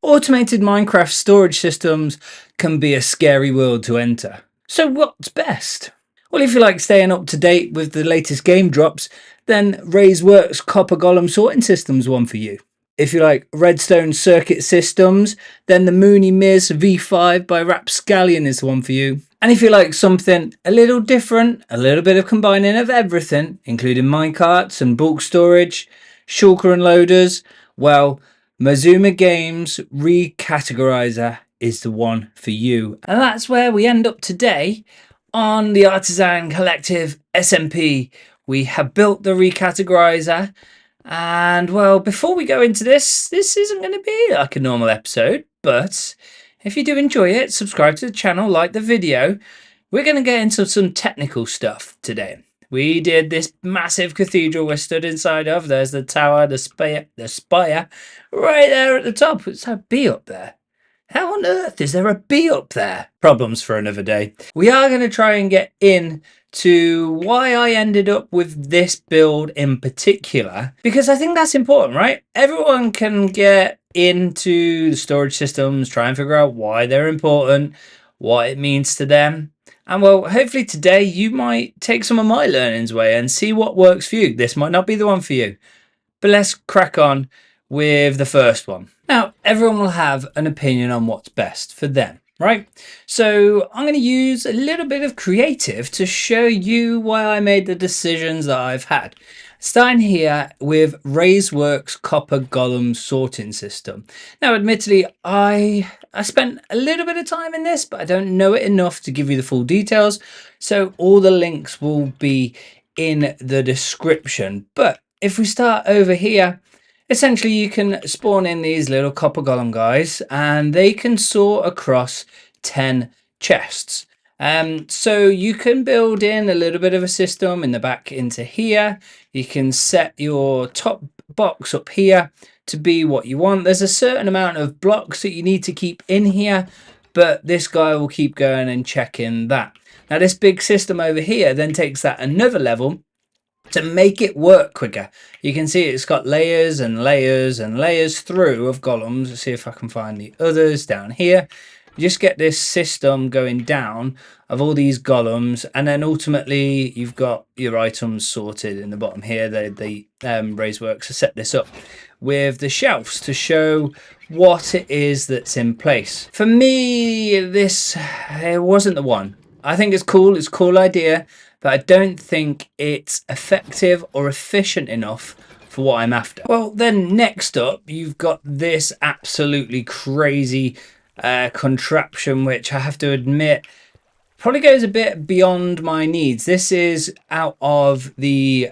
Automated Minecraft storage systems can be a scary world to enter. So what's best? Well, if you like staying up to date with the latest game drops, then Razeworks Copper Golem sorting system's one for you. If you like redstone circuit systems, then the Mooney Miz V5 by Rapscallion is the one for you. And if you like something a little different, a little bit of combining of everything, including minecarts and bulk storage, shulker and loaders, well, Mazuma Games recategorizer is the one for you. And that's where we end up today on the Artisan Collective SMP. We have built the recategorizer. And well, before we go into this isn't going to be like a normal episode, but if you do enjoy it, subscribe to the channel, like the video. We're going to get into some technical stuff today. We did this massive cathedral we're stood inside of. There's the tower, the spire right there at the top. It's a bee up there. How on earth is there a bee up there? Problems for another day. We are going to try and get in to why I ended up with this build in particular, because I think that's important, right? Everyone can get into the storage systems, try and figure out why they're important, what it means to them. And well, hopefully today you might take some of my learnings away and see what works for you. This might not be the one for you, but let's crack on with the first one. Now, everyone will have an opinion on what's best for them, right? So I'm going to use a little bit of creative to show you why I made the decisions that I've had. Starting here with Razeworks Copper Golem sorting system. Now, admittedly, I spent a little bit of time in this, but I don't know it enough to give you the full details. So all the links will be in the description. But if we start over here, essentially you can spawn in these little copper golem guys and they can sort across 10 chests. So you can build in a little bit of a system in the back into here. You can set your top box up here to be what you want. There's a certain amount of blocks that you need to keep in here, but this guy will keep going and checking that. Now this big system over here then takes that another level to make it work quicker. You can see it's got layers and layers and layers through of golems. Let's see if I can find the others down here. You just get this system going down of all these golems, and then ultimately you've got your items sorted in the bottom here. The Razeworks have set this up with the shelves to show what it is that's in place. For me, it wasn't the one. I think it's cool. It's a cool idea, but I don't think it's effective or efficient enough for what I'm after. Well, then next up, you've got this absolutely crazy contraption, which I have to admit probably goes a bit beyond my needs. This is out of the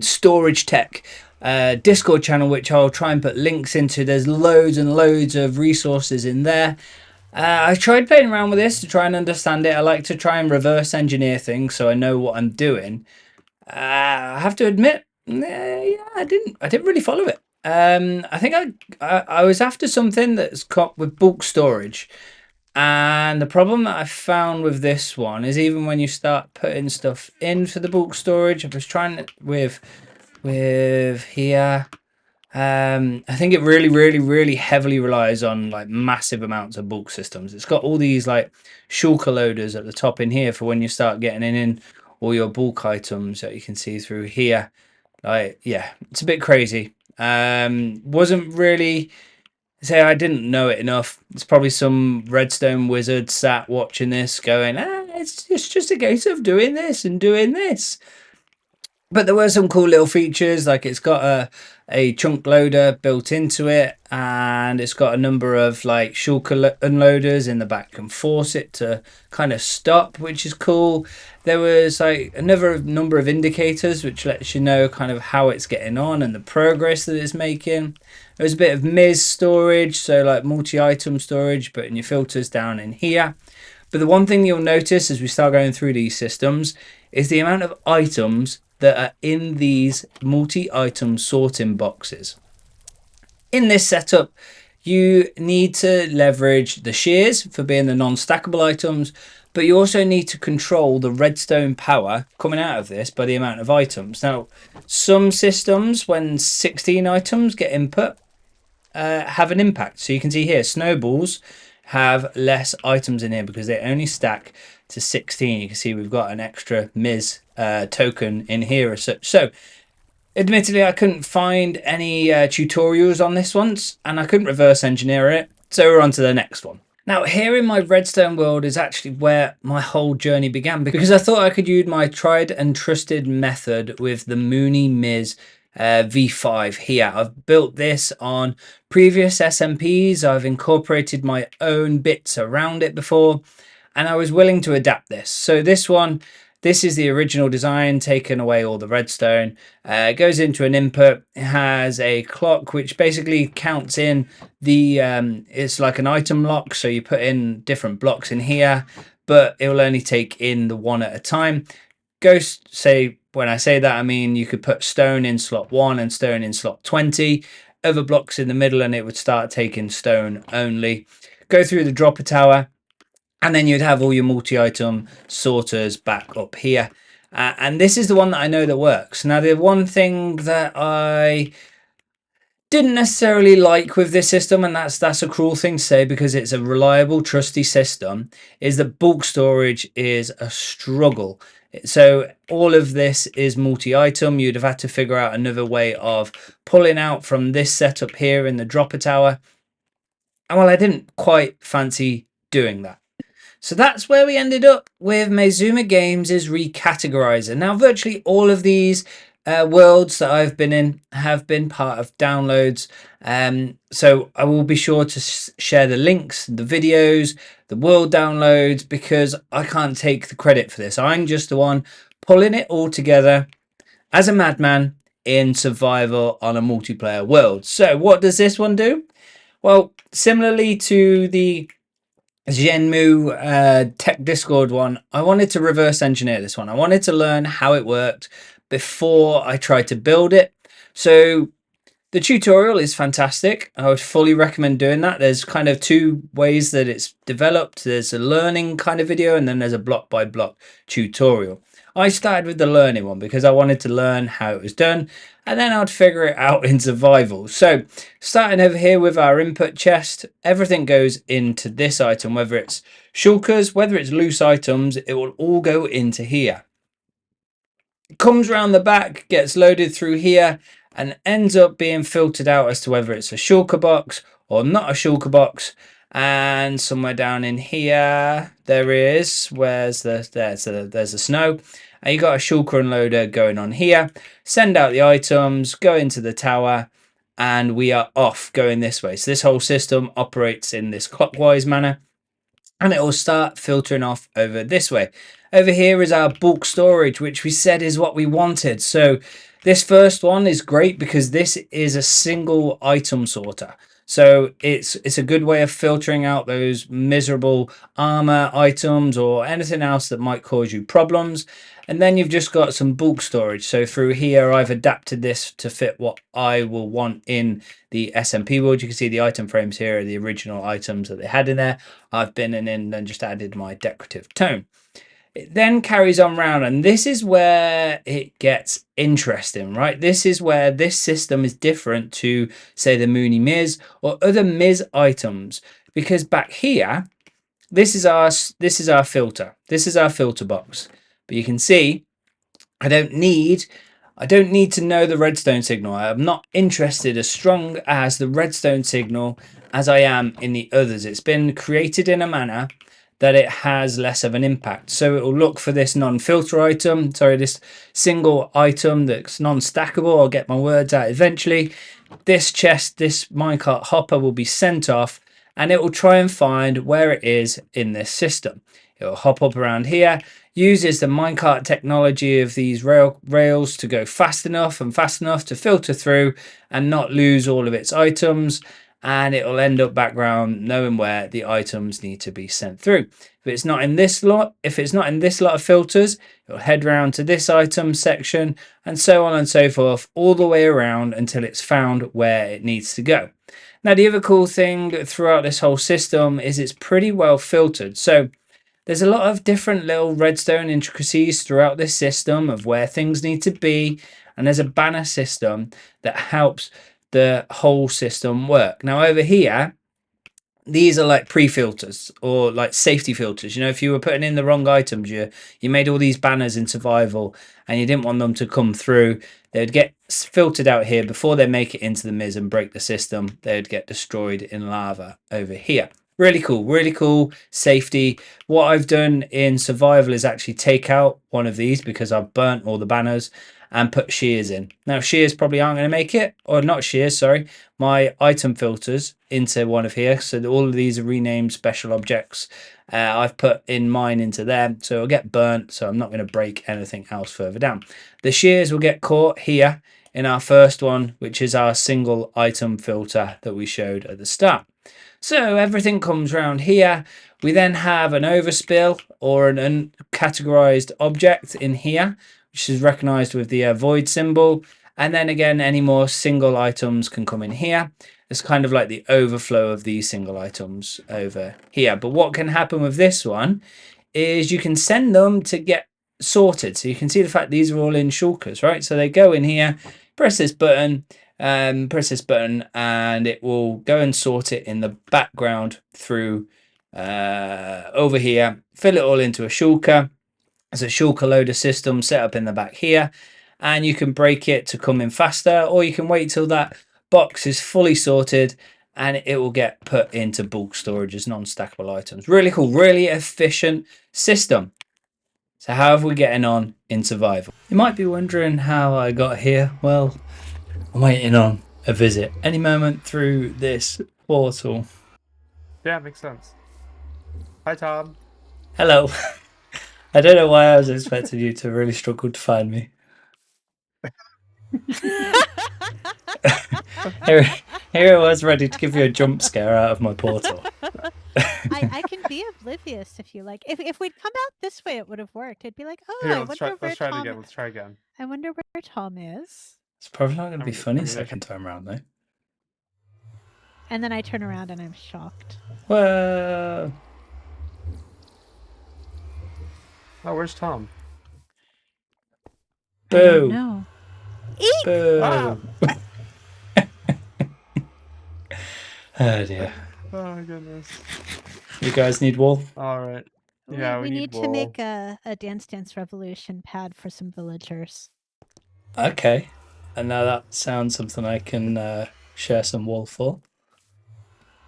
storage tech Discord channel, which I'll try and put links into. There's loads and loads of resources in there. I tried playing around with this to try and understand it. I like to try and reverse engineer things so I know what I'm doing. I have to admit, yeah, I didn't really follow it. I think I was after something that's got with bulk storage, and the problem that I found with this one is even when you start putting stuff in for the bulk storage, I was trying it with here. I think it really heavily relies on like massive amounts of bulk systems. It's got all these like shulker loaders at the top in here for when you start getting in all your bulk items that you can see through here. Like, yeah, it's a bit crazy. Wasn't really, say I didn't know it enough. It's probably some redstone wizard sat watching this going, it's just a case of doing this and doing this. But there were some cool little features, like it's got a chunk loader built into it, and it's got a number of like shulker unloaders in the back and force it to kind of stop, which is cool. There was like another number of indicators which lets you know kind of how it's getting on and the progress that it's making. There was a bit of Miz storage, so like multi-item storage, but in your filters down in here. But the one thing you'll notice as we start going through these systems is the amount of items that are in these multi-item sorting boxes. In this setup, you need to leverage the shears for being the non-stackable items, but you also need to control the redstone power coming out of this by the amount of items. Now, some systems, when 16 items get input, have an impact. So you can see here, snowballs have less items in here because they only stack to 16. You can see we've got an extra Ms token in here as such. So admittedly, I couldn't find any tutorials on this once, and I couldn't reverse engineer it. So we're on to the next one. Now, here in my redstone world is actually where my whole journey began, because I thought I could use my tried and trusted method with the Mooney Miz V5 here. I've built this on previous SMPs. I've incorporated my own bits around it before, and I was willing to adapt this. So this is the original design, taken away all the redstone. It goes into an input. It has a clock which basically counts in the, it's like an item lock. So you put in different blocks in here, but it will only take in the one at a time. When I say that, I mean you could put stone in slot 1 and stone in slot 20. Other blocks in the middle and it would start taking stone only. Go through the dropper tower. And then you'd have all your multi-item sorters back up here. And this is the one that I know that works. Now, the one thing that I didn't necessarily like with this system, and that's a cruel thing to say because it's a reliable, trusty system, is that bulk storage is a struggle. So all of this is multi-item. You'd have had to figure out another way of pulling out from this setup here in the dropper tower. And well, I didn't quite fancy doing that. So that's where we ended up with Mazuma Games' recategorizer. Now, virtually all of these worlds that I've been in have been part of downloads. So I will be sure to share the links, the videos, the world downloads, because I can't take the credit for this. I'm just the one pulling it all together as a madman in survival on a multiplayer world. So what does this one do? Well, similarly to the Zhenmu Tech Discord one, I wanted to reverse engineer this one. I wanted to learn how it worked before I tried to build it. So the tutorial is fantastic. I would fully recommend doing that. There's kind of two ways that it's developed. There's a learning kind of video and then there's a block by block tutorial. I started with the learning one because I wanted to learn how it was done, and then I'd figure it out in survival. So starting over here with our input chest, everything goes into this item, whether it's shulkers, whether it's loose items, it will all go into here. It comes around the back, gets loaded through here, and ends up being filtered out as to whether it's a shulker box or not a shulker box. And somewhere down in here there is, there's the snow, and you got a shulker unloader going on here. Send out the items, go into the tower, and we are off going this way. So this whole system operates in this clockwise manner, and it will start filtering off over this way. Over here is our bulk storage, which we said is what we wanted. So this first one is great because this is a single item sorter. So it's a good way of filtering out those miserable armor items or anything else that might cause you problems. And then you've just got some bulk storage. So through here, I've adapted this to fit what I will want in the SMP world. You can see the item frames here are the original items that they had in there. I've been in and just added my decorative tone. It then carries on round, and this is where it gets interesting, right? This is where this system is different to, say, the Mooney Miz or other Miz items, because back here, this is our filter. This is our filter box. But you can see, I don't need to know the redstone signal. I am not interested as strong as the redstone signal as I am in the others. It's been created in a manner that it has less of an impact. So it will look for this non-filter item, this single item that's non-stackable. I'll get my words out eventually. This chest, this minecart hopper will be sent off, and it will try and find where it is in this system. It will hop up around here, uses the minecart technology of these rails to go fast enough to filter through and not lose all of its items. And it will end up background knowing where the items need to be sent through. If it's not in this lot of filters, it'll head round to this item section and so on and so forth, all the way around until it's found where it needs to go. Now, the other cool thing throughout this whole system is it's pretty well filtered. So there's a lot of different little redstone intricacies throughout this system of where things need to be. And there's a banner system that helps the whole system work. Now over here, these are like pre-filters or like safety filters. You know, if you were putting in the wrong items, you made all these banners in survival and you didn't want them to come through, they would get filtered out here before they make it into the Miz and break the system. They would get destroyed in lava over here. Really cool safety. What I've done in survival is actually take out one of these because I've burnt all the banners and put shears in. Now shears probably aren't going to make it, or not shears, sorry, my item filters into one of here. So all of these are renamed special objects. I've put in mine into there, so it'll get burnt, so I'm not going to break anything else further down. The shears will get caught here in our first one, which is our single item filter that we showed at the start. So everything comes around here. We then have an overspill or an uncategorized object in here, which is recognized with the void symbol. And then again, any more single items can come in here. It's kind of like the overflow of these single items over here. But what can happen with this one is you can send them to get sorted. So you can see the fact these are all in shulkers, right? So they go in here, press this button, and it will go and sort it in the background through over here, fill it all into a shulker. There's a shulker loader system set up in the back here, and you can break it to come in faster, or you can wait till that box is fully sorted and it will get put into bulk storage as non-stackable items. Really cool, really efficient system. So how have we getting on in survival? You might be wondering how I got here. Well, I'm waiting on a visit any moment through this portal. Yeah, makes sense. Hi, Tom. Hello. I don't know why I was expecting you to really struggle to find me. Here I was ready to give you a jump scare out of my portal. I can be oblivious if you like. If we'd come out this way, it would have worked. It'd be like, oh, Here, I let's wonder where try it Tom. again. Let's try again. I wonder where Tom is. It's probably not going to be funny I mean, second time around though. And then I turn around and I'm shocked. Well, Oh, where's Tom? I don't boo, know. Eek! boo. Ah! Oh dear. Oh my goodness. You guys need wool? All right. Yeah, we need wool. to make a Dance Dance Revolution pad for some villagers. Okay. And now that sounds something I can share some wool for.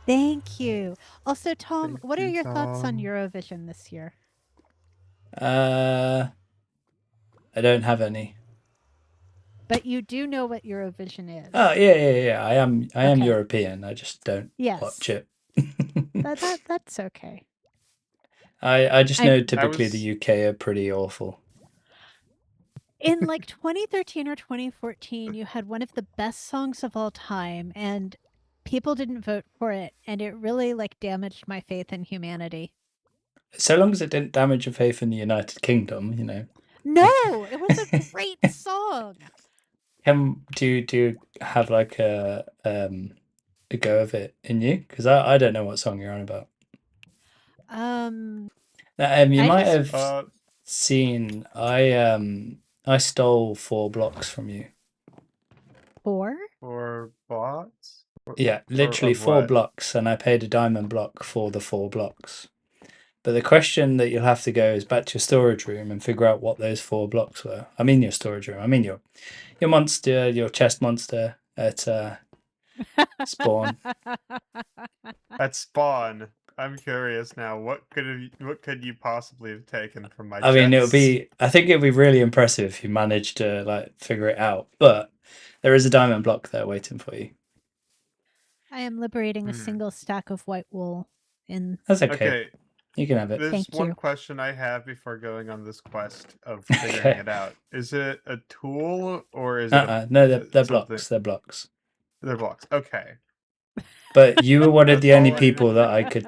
Thank you. Also, Tom, Thank what are you, your thoughts on Tom. Eurovision this year? I don't have any. But you do know what Eurovision is. Oh yeah. I am Okay. European. I just don't Yes. watch it. That's okay. I just know typically was- the UK are pretty awful. In like 2013 or 2014, you had one of the best songs of all time, and people didn't vote for it, and it really like damaged my faith in humanity. So long as it didn't damage your faith in the United Kingdom, you know. No, it was a great song. Do you have like a go of it in you? Because I don't know what song you're on about. You might have seen I stole 4 blocks from you. 4? For bots? Yeah, literally 4 blocks, and I paid a diamond block for the 4 blocks. But the question that you'll have to go is back to your storage room and figure out what those 4 blocks were. I mean your storage room. I mean your monster, your chest monster at spawn. At spawn. I'm curious now. What could you possibly have taken from my I mean, chest? I think it'd be really impressive if you managed to like figure it out. But there is a diamond block there waiting for you. I am liberating a single stack of white wool in. That's okay. You can have it. There's Thank one you. question I have before going on this quest of figuring it out. Is it a tool or is it no, they're blocks. They're blocks. They're blocks. Okay. But you were one of the only all I needed people to that know. I could.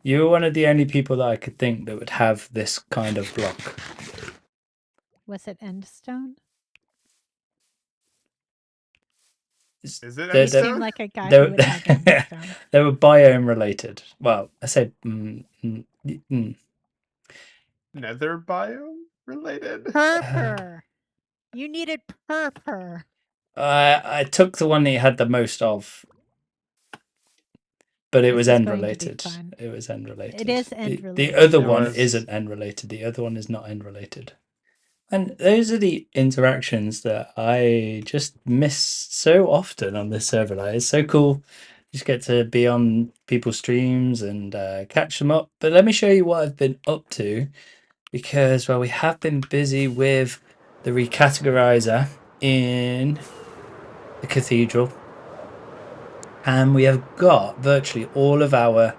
You were one of the only people that I could think that would have this kind of block. Was it endstone? Is it You endstone? seem like a guy who would have endstone. They were biome related. Well, I said Nether biome related? Purpur. You needed purpur. I took the one that you had the most of, but it was This is end going to be related. fun. It was end related. It is end The related. other It one was. isn't end related. The other one is not end related. And those are the interactions that I just miss so often on this server. Like, it's so cool. Just get to be on people's streams and catch them up. But let me show you what I've been up to, because, well, we have been busy with the recategorizer in the Cathedral. And we have got virtually all of our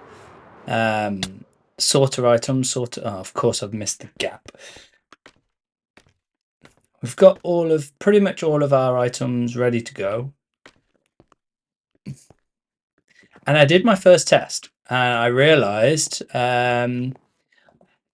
sorter items. Of course, I've missed the gap. We've got pretty much all of our items ready to go. And I did my first test, and I realized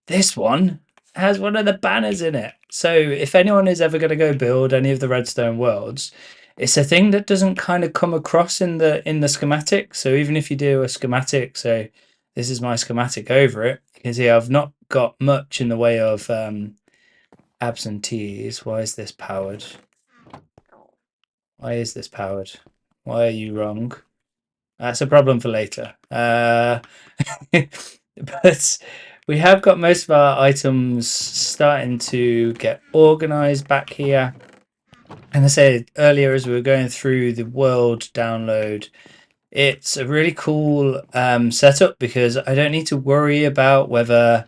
this one has one of the banners in it. So if anyone is ever going to go build any of the redstone worlds, it's a thing that doesn't kind of come across in the schematic. So even if you do a schematic, so this is my schematic over it, you can see I've not got much in the way of absentees. Why is this powered? Why is this powered? Why are you wrong? That's a problem for later. But we have got most of our items starting to get organized back here. And I said earlier, as we were going through the world download, it's a really cool setup, because I don't need to worry about whether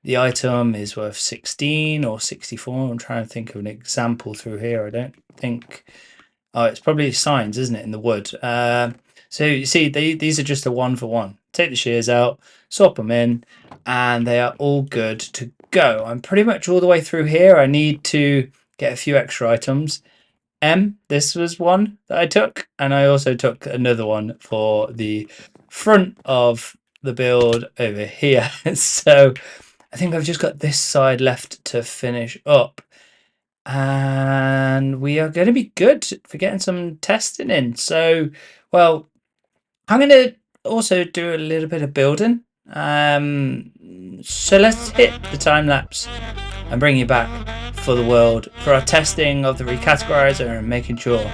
the item is worth 16 or 64. I'm trying to think of an example through here. I don't think... Oh, it's probably signs, isn't it, in the wood? So you see, these are just a 1-for-1. Take the shears out, swap them in, and they are all good to go. I'm pretty much all the way through here. I need to get a few extra items. This was one that I took, and I also took another one for the front of the build over here. So I think I've just got this side left to finish up. And we are going to be good for getting some testing in. So, well, I'm going to also do a little bit of building. So let's hit the time lapse and bring you back for the world for our testing of the recategorizer and making sure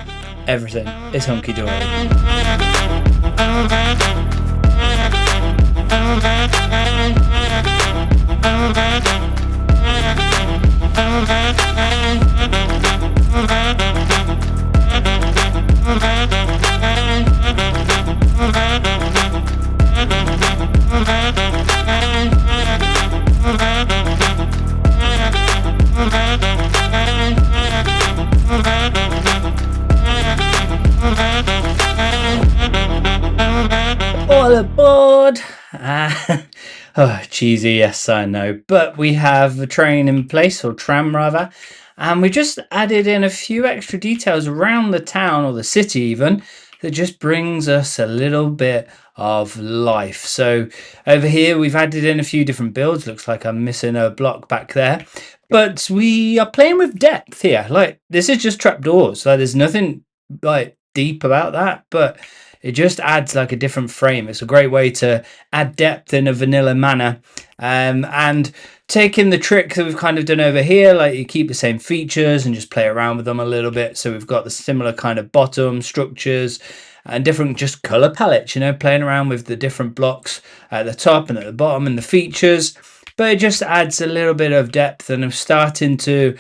everything is hunky-dory. All aboard! Oh, cheesy, yes, I know. But we have a train in place, or tram rather, and we just added in a few extra details around the town, or the city even, that just brings us a little bit of life. So over here we've added in a few different builds. Looks like I'm missing a block back there, but we are playing with depth here. Like, this is just trapdoors. Like, there's nothing like deep about that, but it just adds like a different frame. It's a great way to add depth in a vanilla manner. And taking the trick that we've kind of done over here, like you keep the same features and just play around with them a little bit. So we've got the similar kind of bottom structures and different just color palettes, you know, playing around with the different blocks at the top and at the bottom and the features. But it just adds a little bit of depth, and I'm starting to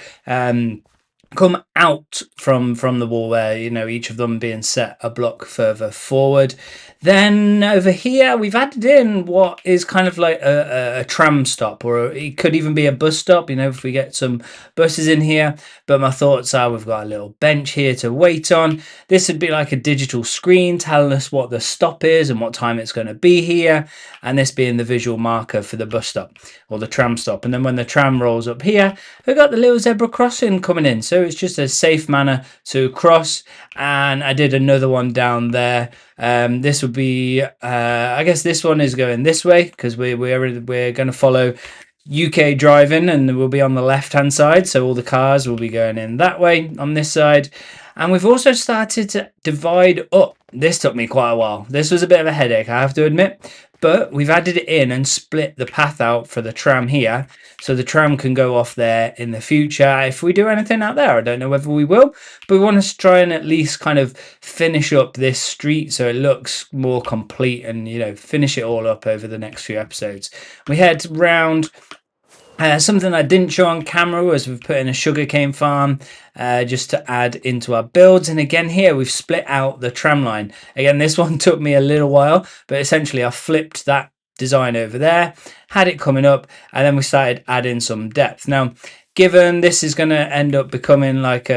come out from the wall where, you know, each of them being set a block further forward. Then over here we've added in what is kind of like a tram stop, or it could even be a bus stop, you know, if we get some buses in here. But my thoughts are we've got a little bench here to wait on. This would be like a digital screen telling us what the stop is and what time it's going to be here, and this being the visual marker for the bus stop or the tram stop. And then when the tram rolls up here, we've got the little zebra crossing coming in, so it's just a safe manner to cross. And I did another one down there. This would be I guess this one is going this way because we're going to follow UK driving, and we'll be on the left hand side, so all the cars will be going in that way on this side. And we've also started to divide up. This took me quite a while. This was a bit of a headache, I have to admit. But we've added it in and split the path out for the tram here. So the tram can go off there in the future. If we do anything out there, I don't know whether we will. But we want to try and at least kind of finish up this street so it looks more complete and, you know, finish it all up over the next few episodes. We head round. Something I didn't show on camera was we've put in a sugarcane farm just to add into our builds. And again here we've split out the tram line. Again, this one took me a little while, but essentially I flipped that design over there, had it coming up, and then we started adding some depth. Now, given this is going to end up becoming like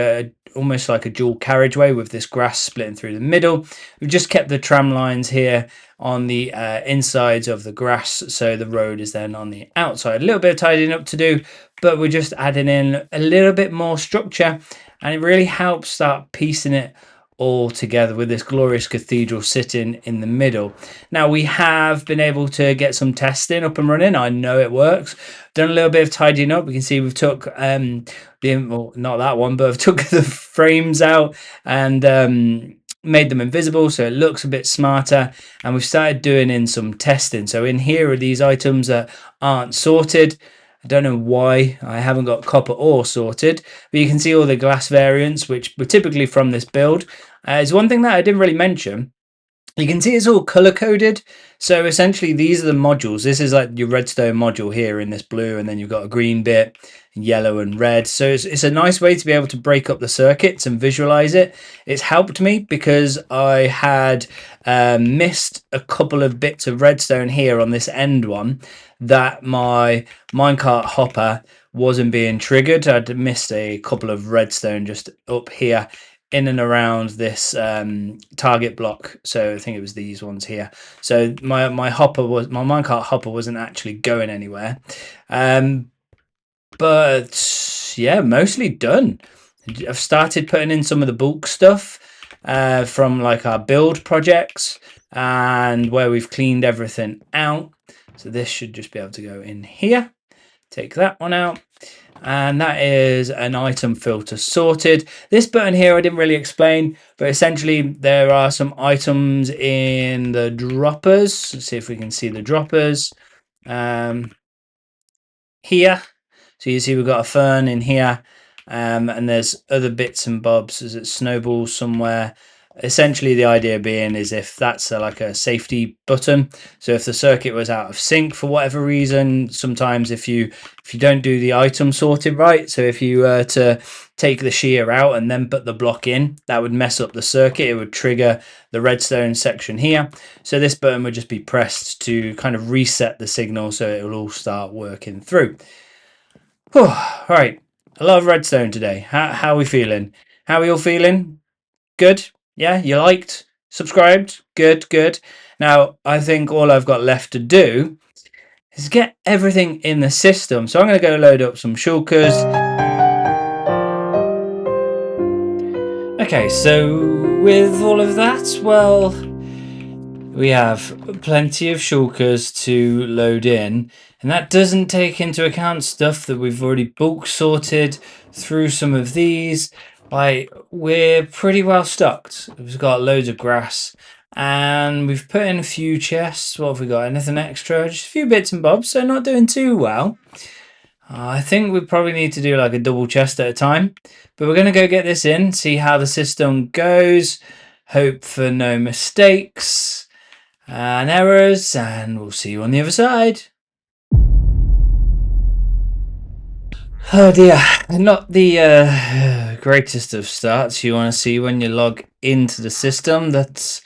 almost like a dual carriageway with this grass splitting through the middle, we've just kept the tram lines here on the insides of the grass, so the road is then on the outside. A little bit of tidying up to do, but we're just adding in a little bit more structure, and it really helps start piecing it all together with this glorious cathedral sitting in the middle. Now we have been able to get some testing up and running. I know it works. Done a little bit of tidying up. We can see we've took well, not that one, but I've took the frames out and made them invisible so it looks a bit smarter, and we've started doing in some testing. So in here are these items that aren't sorted. I don't know why I haven't got copper ore sorted, but you can see all the glass variants which were typically from this build. Is one thing that I didn't really mention. You can see it's all color coded. So essentially these are the modules. This is like your redstone module here in this blue, and then you've got a green bit, yellow and red. So it's a nice way to be able to break up the circuits and visualize it. It's helped me because I had missed a couple of bits of redstone here on this end one that my minecart hopper wasn't being triggered. I'd missed a couple of redstone just up here in and around this target block. So I think it was these ones here. So my minecart hopper wasn't actually going anywhere. But yeah, mostly done. I've started putting in some of the bulk stuff from like our build projects and where we've cleaned everything out. So this should just be able to go in here. Take that one out. And that is an item filter sorted. This button here I didn't really explain, but essentially there are some items in the droppers. Let's see if we can see the droppers here. So you see we've got a fern in here, and there's other bits and bobs. There's a snowball somewhere. Essentially the idea being is if that's like a safety button, so if the circuit was out of sync for whatever reason, sometimes if you don't do the item sorted right, so if you were to take the shear out and then put the block in, that would mess up the circuit. It would trigger the redstone section here. So this button would just be pressed to kind of reset the signal so it will all start working through. Whew, right, a lot of redstone today. How are we feeling? How are we all feeling? Good? Yeah, you liked, subscribed, good. Now, I think all I've got left to do is get everything in the system. So I'm going to go load up some shulkers. Okay, so with all of that, well, we have plenty of shulkers to load in, and that doesn't take into account stuff that we've already bulk sorted through some of these. Like, we're pretty well stocked. We've got loads of grass, and we've put in a few chests. What have we got? Anything extra? Just a few bits and bobs, so not doing too well. I think we probably need to do like a double chest at a time, but we're going to go get this in, see how the system goes, hope for no mistakes and errors, and we'll see you on the other side. Oh dear, not the greatest of starts you want to see when you log into the system. That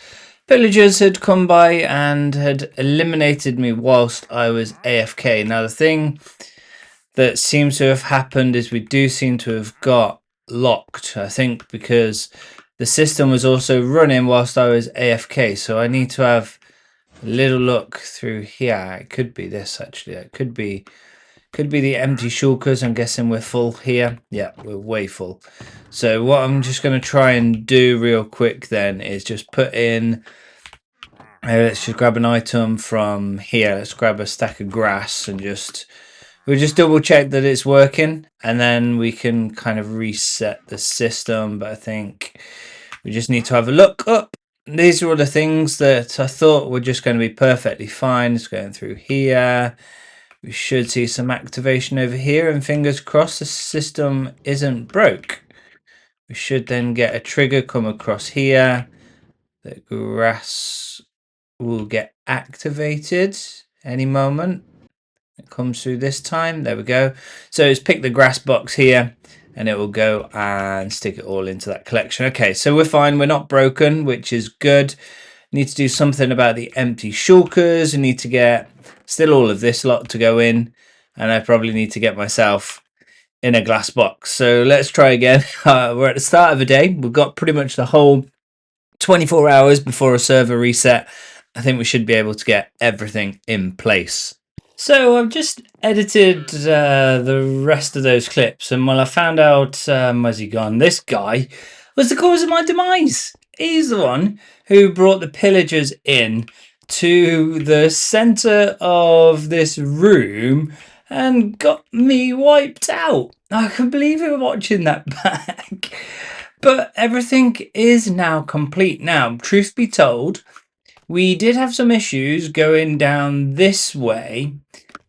villagers had come by and had eliminated me whilst I was AFK. Now the thing that seems to have happened is we do seem to have got locked, I think, because the system was also running whilst I was AFK. So I need to have a little look through here. It could be this actually. It could be the empty shulkers. I'm guessing we're full here. Yeah, we're way full. So what I'm just going to try and do real quick then is just put in, let's just grab an item from here. Let's grab a stack of grass and just, We'll just double check that it's working, and then we can kind of reset the system. But I think we just need to have a look up. These are all the things that I thought were just going to be perfectly fine. It's going through here. We should see some activation over here, and fingers crossed the system isn't broke. We should then get a trigger come across here. The grass will get activated any moment. It comes through this time. There we go. So it's pick the grass box here, and it will go and stick it all into that collection. Okay, so we're fine. We're not broken, which is good. Need to do something about the empty shulkers. I need to get still all of this lot to go in, and I probably need to get myself in a glass box. So let's try again. We're at the start of a day. We've got pretty much the whole 24 hours before a server reset. I think we should be able to get everything in place. So I've just edited the rest of those clips, and I found out, where's he gone? This guy was the cause of my demise. He's the one who brought the pillagers in to the center of this room and got me wiped out. I can believe it watching that back. But everything is now complete. Now, truth be told, we did have some issues going down this way,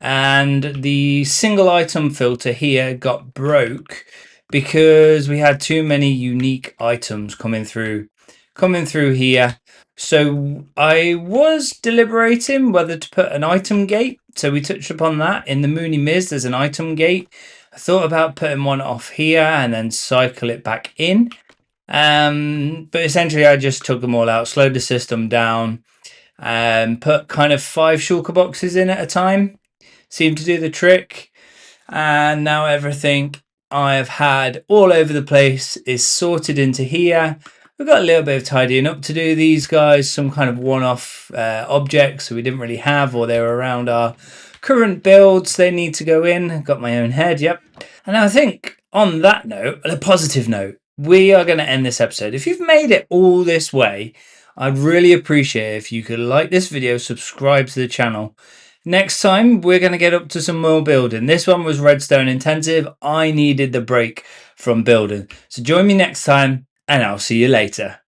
and the single item filter here got broke because we had too many unique items coming through here. So I was deliberating whether to put an item gate. So we touched upon that in the Mooney Miz. There's an item gate. I thought about putting one off here and then cycle it back in. But essentially I just took them all out, slowed the system down, and put kind of 5 shulker boxes in at a time. Seemed to do the trick. And now everything I've had all over the place is sorted into here. We've got a little bit of tidying up to do. These guys, some kind of one-off objects that we didn't really have, or they were around our current builds. They need to go in. I've got my own head, yep. And I think on that note, on a positive note, we are going to end this episode. If you've made it all this way, I'd really appreciate it if you could like this video, subscribe to the channel. Next time, we're going to get up to some more building. This one was redstone intensive. I needed the break from building. So join me next time, and I'll see you later.